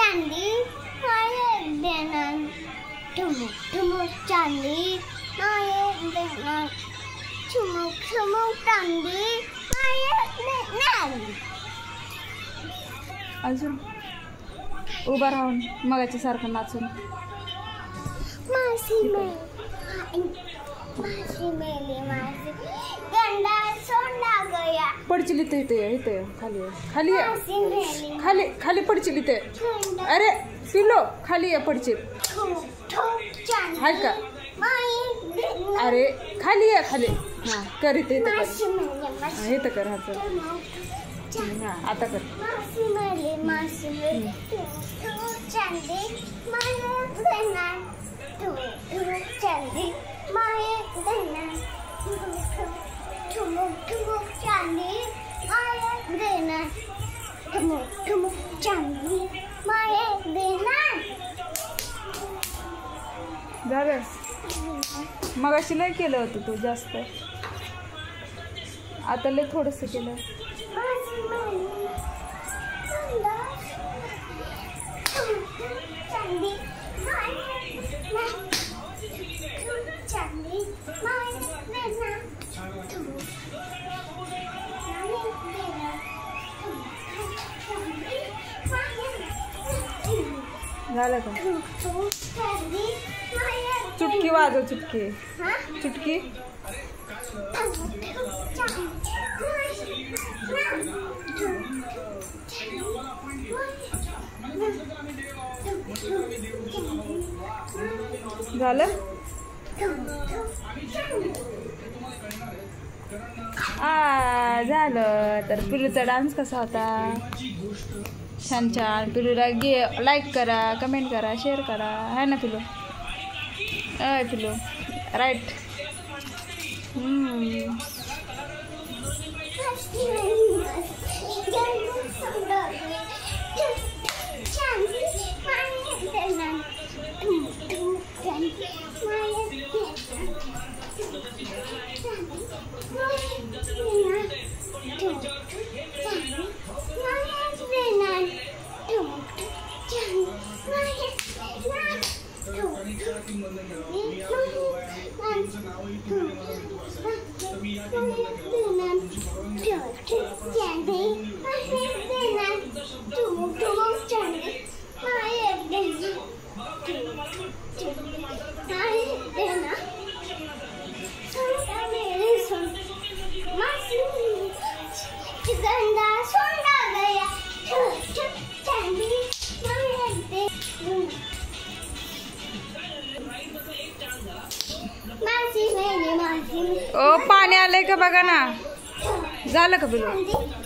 चांदी माये देना ठुमुक ठुमुक चांदी माये देना ठुमुक ठुमुक चांदी माये देना. अजून उभा राहून मगाच्या सारखं नाचून. मासी मेली मासी गंडा सोडला गया. पडचिल इथे इथे इथे खाली खाली मासी मेली खाली खाली पडचिल इथे. अरे पिलो खाली आहे पडचिल. ठुमुक ठुमुक चांदी हाय का? माये देना. अरे खाली आहे खाली. हां कर इथे इथे मासी कर. मेली मासी इथं कर हात. हां आता कर. मासी मेली ठुमुक चांदी माये देना ठुमुक ठुमुक चांदी माये देना ठुमुक ठुमुक चांदी माये देना ठुमुक ठुमुक चांदी माये देना. झालं मगाशी लय केलं होतं तू जास्त. आता लय थोडंसं केलं. मासी मेली चांदी माये देना चांदी माये देना ठुमुक झालं का? चांदी माये चुटकी वाजव चुटकी. हां चुटकी झालं. झालं. तर पिलूचा डान्स कसा होता? छान छान. पिलूला लाईक करा, कमेंट करा, शेअर करा. है ना पिलू? अय पिलू राईट. ओ पाणी आलंय का बघा ना. झालं का पिलू?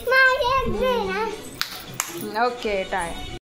माये देना. Okay tie.